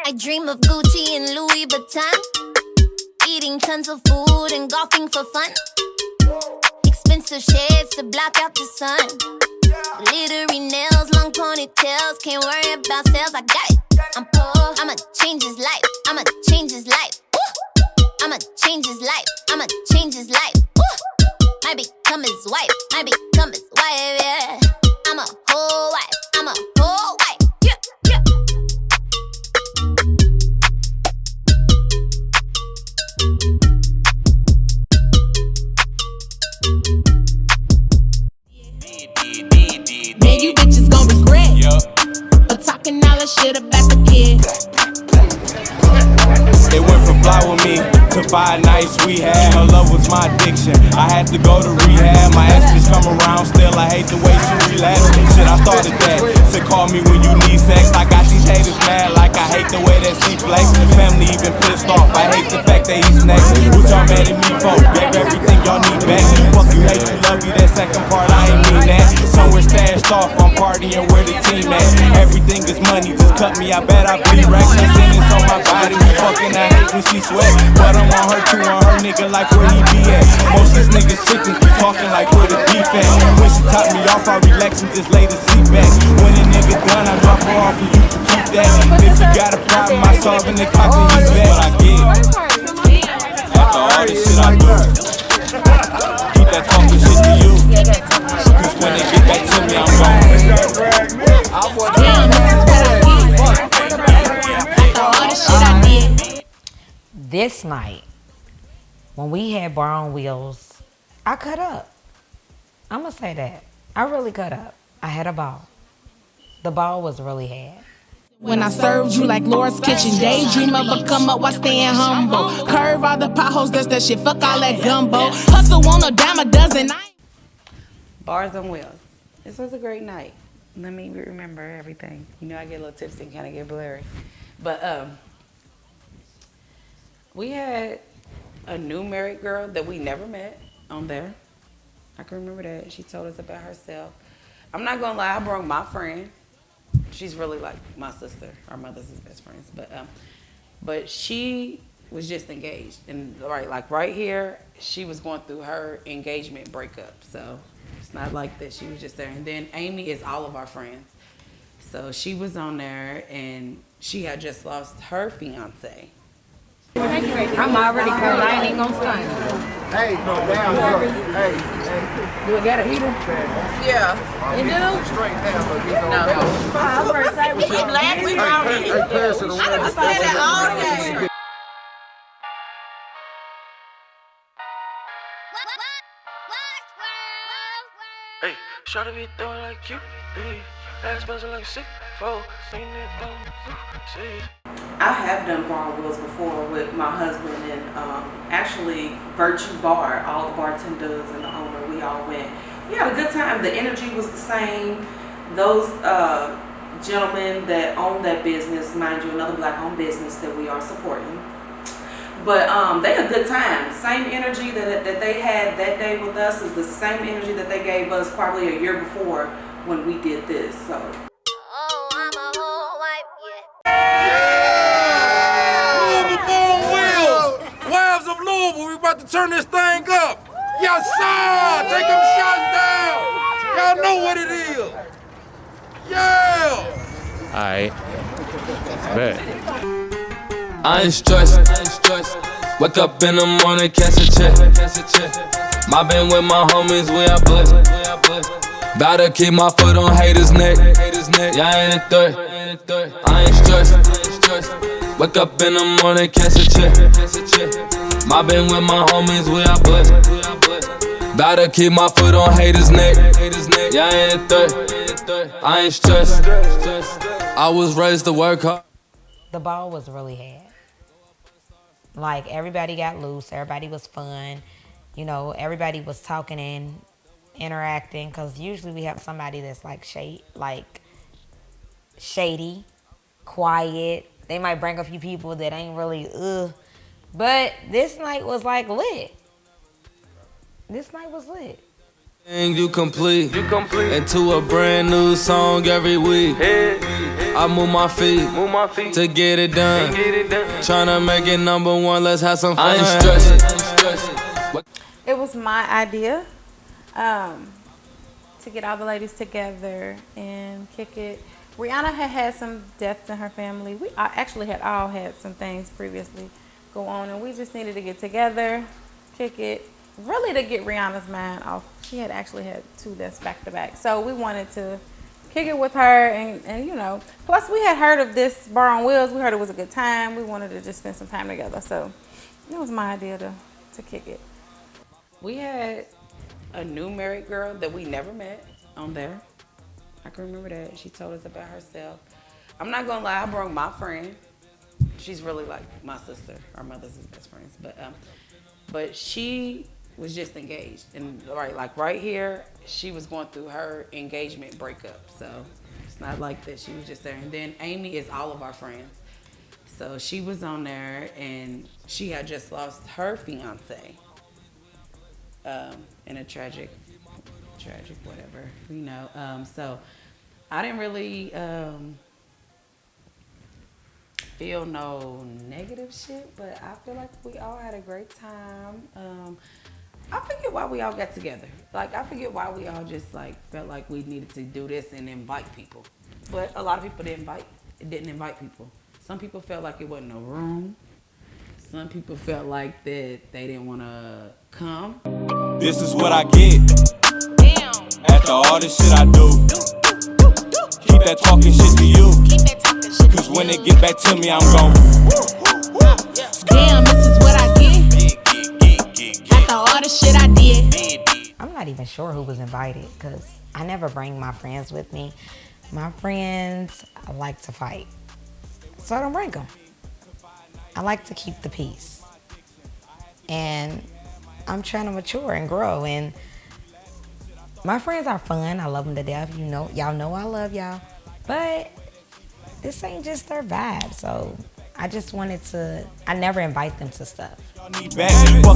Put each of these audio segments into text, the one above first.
I dream of Gucci and Louis Vuitton, eating tons of food and golfing for fun. Expensive shades to block out the sun. Glittery nails, long ponytails, can't worry about sales, I got it. I'm poor, I'ma change his life, I'ma change his life. I'ma change his life, I'ma change his life. Might become his wife, might become his wife, yeah. I'm a whole wife, I'm a whole wife, yeah, yeah. Man, you bitches gon' regret for talking all that shit about the kid. It went from fly with me to 5 nights we had. Her love was my addiction, I had to go to rehab. My ex just come around still, I hate the way she relapsed. Shit, I started that, said call me when you need sex. I got these haters mad like I hate the way that she flex. Family even pissed off, I hate the fact that he's next. What y'all mad at me for? Gave everything y'all need back. Fuck you, hate you, love you, that second part I ain't mean that. Somewhere stashed off, I'm partying where the team at. Everything is money, just cut me, I bet I bleed racks. And singing on my body, we fucking, I hate when she sweat. But I'm on her too, on her nigga like where he be at. Most of these niggas chickens be talking like where the beef at. When she top me off, I relax and just lay the seat back. When a nigga done, I drop her off and you can keep that. If you got a problem, I solve in the cock and he's back. What I get after all this shit I do, keep that talking shit to you. Cause when they get back to me, I'm gone. Damn, this is what I get. After all the shit I did. This night, when we had Bar on Wheels, I cut up. I'm gonna say that. I really cut up. I had a ball. The ball was really had. When I served you like Laura's Kitchen, daydream of a come up while staying humble. Curve all the potholes, that's that shit, fuck all that gumbo. Hustle on a dime a dozen. Bars on Wheels. This was a great night. Let me remember everything. You know I get a little tipsy and kind of get blurry. But we had a new married girl that we never met on there. I can remember that. She told us about herself. I'm not gonna lie, I brought my friend. She's really like my sister. Our mothers is best friends. But she was just engaged. And right here, she was going through her engagement breakup. So it's not like that she was just there. And then Amy is all of our friends. So she was on there and she had just lost her fiance. I'm already cold. I ain't even gonna stunt. Hey, down. Hey. Do it got a heater? Yeah. You do? Straight down. No. I'm first say we get black. We around here. I said that all day. Hey, shawty be throwing like you, baby. That expensive like 6 4 I have done bar wheels before with my husband and actually Virtue Bar, all the bartenders and the owner, we all went. We had a good time. The energy was the same. Those gentlemen that own that business, mind you, another black owned business that we are supporting. But they had a good time. Same energy that they had that day with us is the same energy that they gave us probably a year before when we did this. So. Oh, I'm a whole wife, Louisville Wheels! Wives of Louisville, we about to turn this thing up. Yes, sir! Take them shots down. Y'all know what it is. Yeah! Alright. Bet. I ain't stressed. Wake up in the morning, catch a check. Mobbing with my homies, we are blessed. Bout to keep my foot on haters' neck. Yeah, I ain't a threat. I ain't stressed. Wake up in the morning, catch a check. Mobbing with my homies, we are blessed. Bout to keep my foot on haters' neck. Yeah, I ain't a threat. I ain't stressed. I was raised to work hard. The ball was really had. Like, everybody got loose. Everybody was fun. You know, everybody was talking and interacting. Because usually we have somebody that's like shady, quiet. They might bring a few people that ain't really, But this night was like lit. This night was lit. You complete into a brand new song every week. I move my feet to get it done. Tryna make it #1, let's have some fun. I ain't stressing. It was my idea to get all the ladies together and kick it. Reyona had some deaths in her family. We actually had all had some things previously go on, and we just needed to get together, kick it, really to get Reyona's mind off. She had actually had 2 deaths back to back. So we wanted to kick it with her, and you know, plus we had heard of this bar on wheels. We heard it was a good time. We wanted to just spend some time together. So it was my idea to kick it. We had a new married girl that we never met on there. I can remember that. She told us about herself. I'm not gonna lie, I brought my friend. She's really like my sister. Our mothers is best friends. But she was just engaged. And right here, she was going through her engagement breakup. So it's not like that. She was just there. And then Amy is all of our friends. So she was on there, and she had just lost her fiance in a tragic whatever, you know. So I didn't really feel no negative shit, but I feel like we all had a great time. I forget why we all got together. Like, I forget why we all just like felt like we needed to do this and invite people. But a lot of people didn't invite people. Some people felt like it wasn't no room. Some people felt like that they didn't want to come. This is what I get. Damn. After all this shit I do. Keep that talking shit to you. Cause when they get back to me, I'm gon' Damn, this is what I get. After all the shit I did. I'm not even sure who was invited because I never bring my friends with me. My friends like to fight, so I don't bring them. I like to keep the peace. And I'm trying to mature and grow, and my friends are fun. I love them to death. You know, y'all know I love y'all, but this ain't just their vibe. So I just wanted to, I never invite them to stuff. Fuck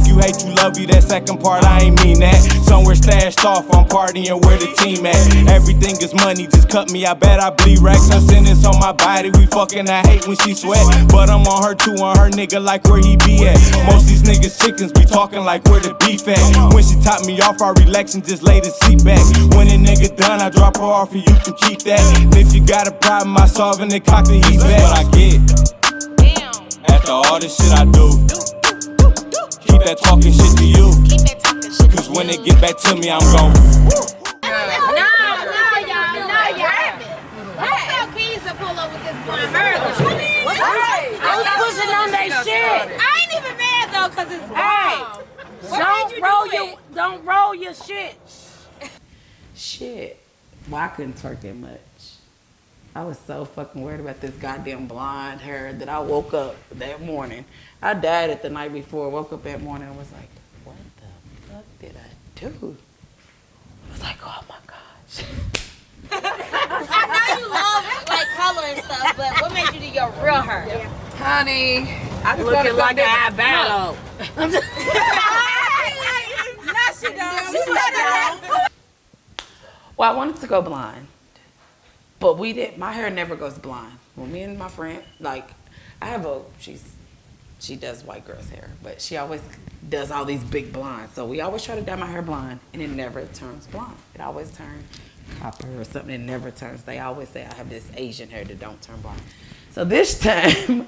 you, hate you, love you, that second part, I ain't mean that. Somewhere stashed off, I'm partying where the team at. Everything is money, just cut me, I bet I bleed racks. Her sentence on my body, we fucking, I hate when she sweat. But I'm on her too, on her nigga like where he be at. Most these niggas chickens be talking like where the beef at. When she top me off, our election just lay the seat back. When a nigga done, I drop her off and you can keep that. And if you got a problem, I solve and they cock the heat back. What I get, after all this shit I do. Keep that talking shit to you. Cause when they get back to me, I'm gon' No, y'all. Let's tell Keyz to pull up with this blind murder. I was pushing on that shit. I ain't even mad though, cause it's don't roll your shit. Shit. Well, I couldn't twerk that much. I was so fucking worried about this goddamn blonde hair that I woke up that morning. I died it the night before, woke up that morning and was like, what the fuck did I do? I was like, oh my gosh. I know you love like color and stuff, but what made you do your real hair? Honey, I just looking like I battle. No, she don't. She said that. Well, I wanted to go blind. But we did. My hair never goes blonde. Well, me and my friend, like, I have she does white girl's hair, but she always does all these big blondes. So we always try to dye my hair blonde, and it never turns blonde. It always turns copper or something. It never turns. They always say I have this Asian hair that don't turn blonde. So this time,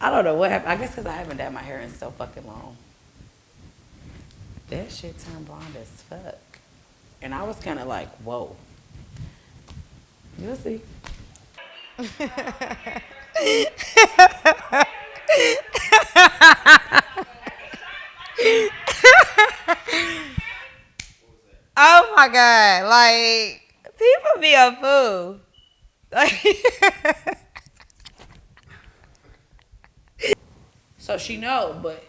I don't know what happened. I guess because I haven't dyed my hair in so fucking long. That shit turned blonde as fuck. And I was kind of like, whoa. You'll see. Oh my God, like, people be a fool. So she know, but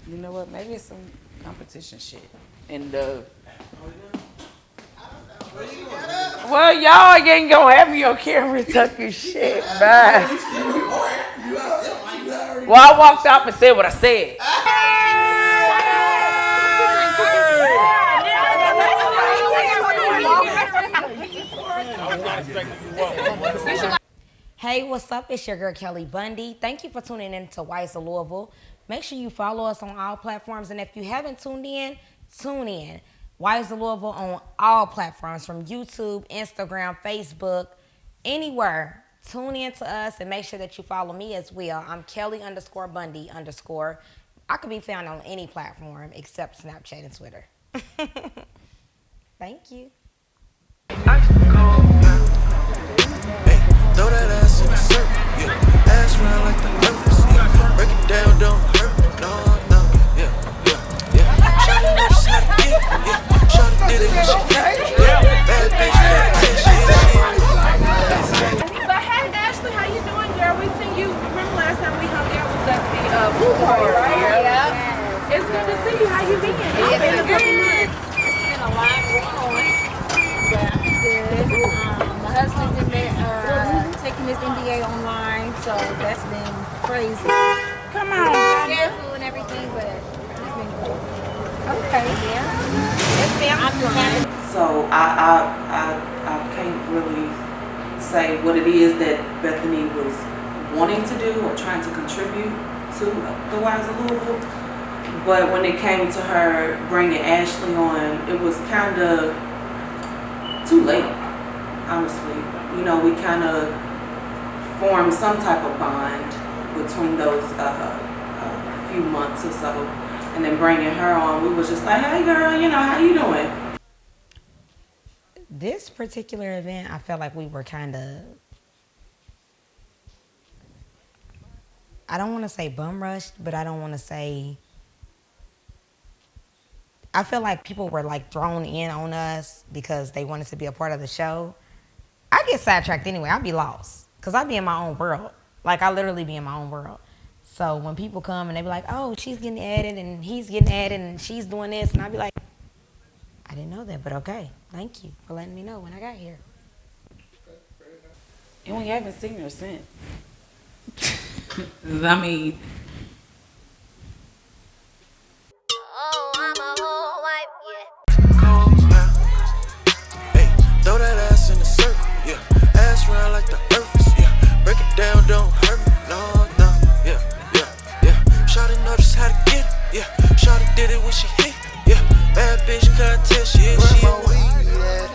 you know what? Maybe it's some competition shit. And well, y'all ain't gonna have me on camera talking shit. Bye. Well, I walked off and said what I said. Hey, what's up? It's your girl, Kelly Bundy. Thank you for tuning in to Wise of Louisville. Make sure you follow us on all platforms. And if you haven't tuned in, tune in. Wise of Louisville on all platforms, from YouTube, Instagram, Facebook, anywhere. Tune in to us and make sure that you follow me as well. I'm Kelly_Bundy_. I could be found on any platform except Snapchat and Twitter. Thank you. Ice cold now. Hey, throw that ass in the circle, yeah. Ass round like the nervous, yeah. Break it down, don't hurt me, no, no, yeah, yeah, yeah. Shawty know just how to get, yeah. Shawty did it when she hit, yeah. Bad bitch, bad bitch, But hey, Ashley, how you doing, girl? We seen you. Remember last time we hung out was at the pool party, right? Yeah. It's good to see you. How you been? It's been a couple months. It's been a lot going on. But I'm good. My husband's been taking his MBA online, so that's been crazy. Come on. Schedule and everything, but it's been cool. Okay. Yeah. It's been fun. So I can't really say what it is that Bethanni was wanting to do or trying to contribute to the Wise of Louisville. But when it came to her bringing Ashley on, it was kind of too late, honestly. You know, we kind of formed some type of bond between those few months or so. And then bringing her on, we was just like, hey girl, you know, how you doing? This particular event, I felt like we were kind of, I don't want to say bum rushed, but I don't want to say, I feel like people were like thrown in on us because they wanted to be a part of the show. I get sidetracked anyway. I'll be lost because I be in my own world. Like, I literally be in my own world. So when people come and they be like, oh, she's getting added and he's getting added and she's doing this, and I be like, I didn't know that, but okay. Thank you for letting me know when I got here. And we haven't seen her since. I mean, Oh, I'm a whole wife, yeah. cold now. Hey, throw that ass in the circle, yeah. Ass round like the earth is, yeah. Break it down, don't hurt me, no, no, yeah, yeah, yeah. Shawty know just how to get it, yeah. Shawty did it when she hit, yeah. Bad bitch contest, yeah, she a weed at.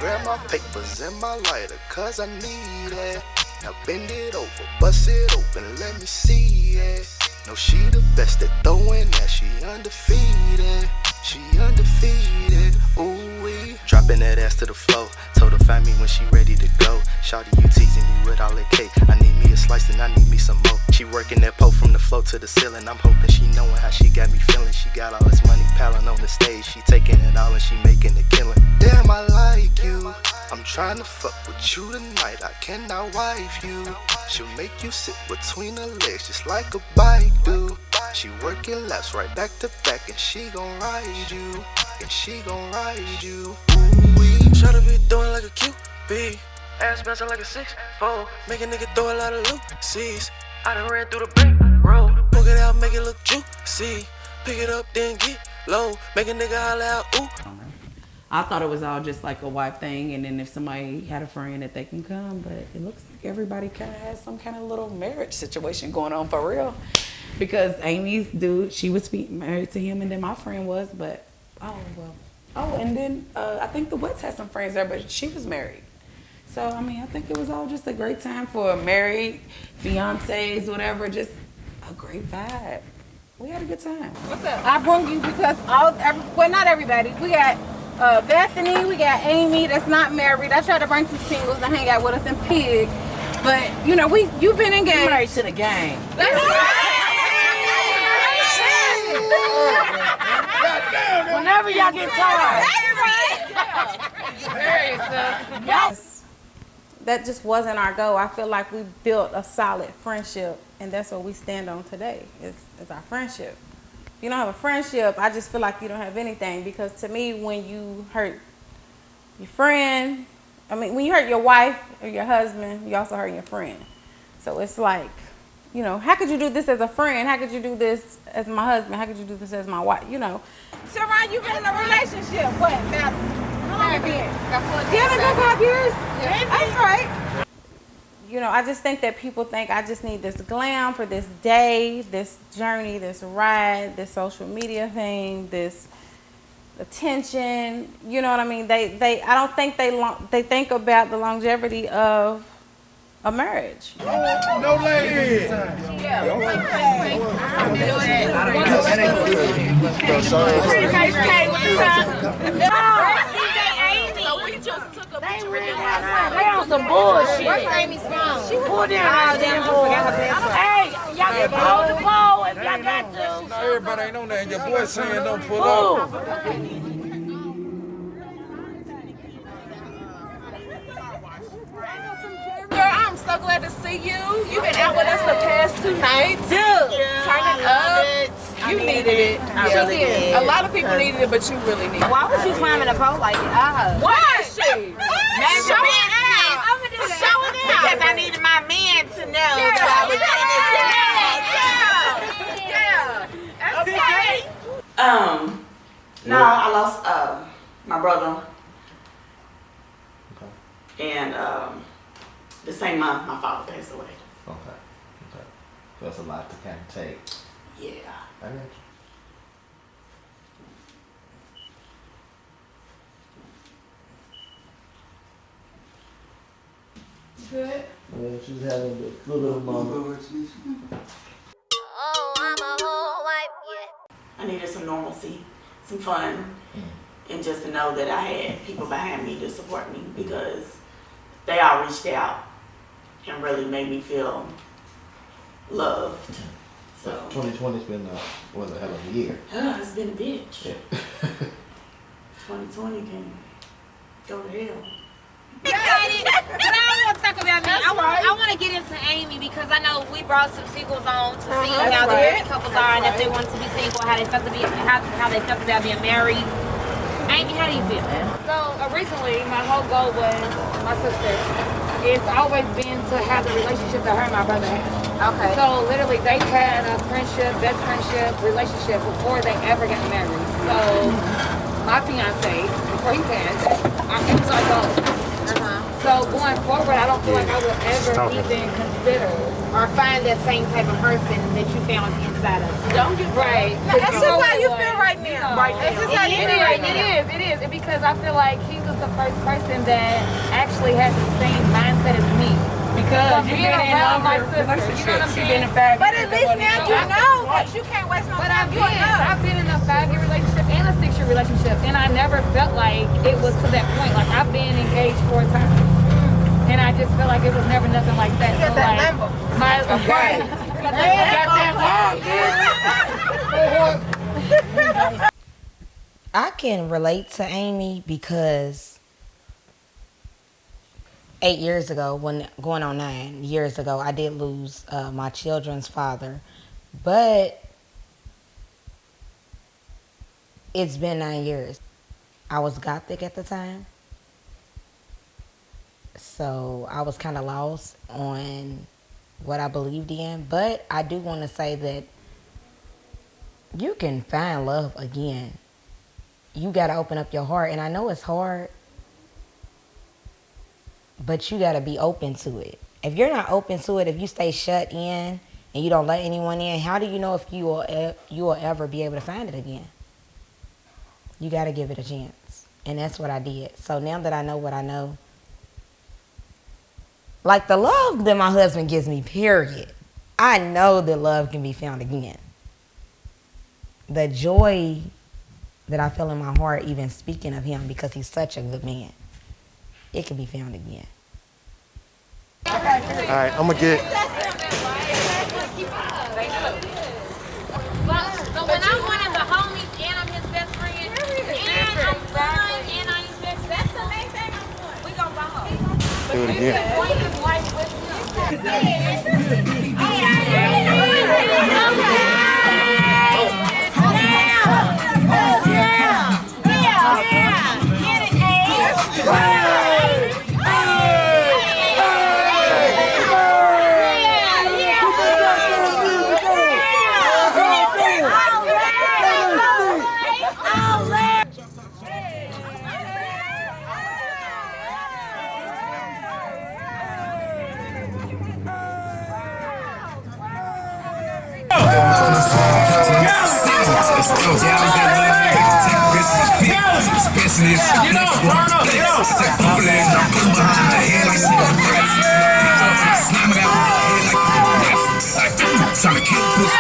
Grab my papers and my lighter, cause I need it. Now bend it over, bust it open, let me see it. No, she the best at throwing that, she undefeated. She undefeated, ooh-wee. Dropping that ass to the floor, told her find me when she ready to go. Shawty, you teasing me with all that cake. I need me a slice and I need me some more. She working that pole from the floor to the ceiling. I'm hoping she knowing how she got me feeling. She got all this money piling on the stage. She taking it all and she making a killing. Damn, I like you. I'm trying to fuck with you tonight. I cannot wife you. She'll make you sit between her legs just like a bike do. She working laps right back to back and she gon' ride you. And she gon' ride you. Ooh-wee. Try to be throwing like a QB. Ass bouncing like a 6'4". Make a nigga throw a lot of loop-sees. I done ran through the bank road. Poke it out, make it look juicy. Pick it up, then get low. Make a nigga holler out, ooh. I thought it was all just like a wife thing, and then if somebody had a friend that they can come, but it looks like everybody kind of has some kind of little marriage situation going on for real. Because Amy's dude, she was married to him, and then my friend was, but, oh, well. Oh, and then I think the Wetts had some friends there, but she was married. So, I mean, I think it was all just a great time for married, fiancés, whatever, just a great vibe. We had a good time. What's up? I brought you because well, not everybody. We got Bethanni, we got Amy that's not married. I tried to bring some singles to hang out with us and Pig, but you know you've been engaged. You married to the game. Whenever y'all get tired. Yes. That just wasn't our goal. I feel like we built a solid friendship, and that's what we stand on today. It's our friendship. If you don't have a friendship, I just feel like you don't have anything, because to me, when you hurt your friend, when you hurt your wife or your husband, you also hurt your friend. So it's like, you know, how could you do this as a friend? How could you do this as my husband? How could you do this as my wife? You know. Sharon, you've been in a relationship. What? How long have you been? You haven't been 5 years? Yeah. That's right. you know, I just think that people think I just need this glam for this day, this journey, this ride, this social media thing, this attention. You know what I mean? I don't think they think about the longevity of a marriage. No lady. They on some bullshit. Where's Amy's phone? She pulled down all damn bullshit. Hey, y'all can hold the pole if y'all got to. Now everybody ain't on that, and your boy saying don't pull up. Girl, I'm so glad to see you. You've been out with us the past 2 nights. Turning up. You needed it. I really did. A lot of people needed it, but you really needed it. Why was you climbing a pole like that? Why is she? Showing out. Showing out. Because I needed my man to know that I was in it today. Okay. No, I lost my brother. And the same month my father passed away. Okay. So that's a lot to kind of take. Yeah. I got you. Good. Yeah, she's having a little moment. Oh, I'm a whole wife, yeah. I needed some normalcy, some fun, and just to know that I had people behind me to support me because they all reached out and really made me feel loved. So 2020's been a hell of a year. it's been a bitch. Yeah. 2020 can go to hell. Excited, but I don't want to talk about me. I want to get into Amy because I know we brought some singles on to see how the married couples are and if they want to be single, how they felt about being married. Amy, how do you feel? So originally, my whole goal was my sister. It's always been to have the relationship that her and my brother had. Okay. So literally, they had a friendship, best friendship, relationship before they ever got married. So my fiance, before he passed, it was our goal. So going forward, I don't feel like I will ever even consider or find that same type of person that you found inside us. Don't get right. That's just how you feel right now. That's just how you feel right now. It is. Because I feel like he was the first person that actually had the same mindset as me. Because you've been in my sister, you know what I'm saying? But at least now you know that you can't waste no time. I've been in a 5-year relationship and a 6-year relationship, and I never felt like it was to that point. Like I've been engaged 4 times, and I just felt like it was never nothing like that. You got that number. I can relate to Amy because 8 years ago, going on 9 years ago, I did lose my children's father. But it's been 9 years. I was Gothic at the time. So I was kind of lost on what I believed in. But I do want to say that you can find love again. You got to open up your heart. And I know it's hard, but you got to be open to it. If you're not open to it, if you stay shut in and you don't let anyone in, how do you know if you will ever be able to find it again? You got to give it a chance. And that's what I did. So now that I know what I know, like the love that my husband gives me, period, I know that love can be found again. The joy that I feel in my heart even speaking of him because he's such a good man, it can be found again. All right, I'm going to get... But when I'm one of the homies and I'm his best friend, and I'm fun and I'm his best, that's the main thing I'm doing. We gonna ball. Do it again. Tryna keep this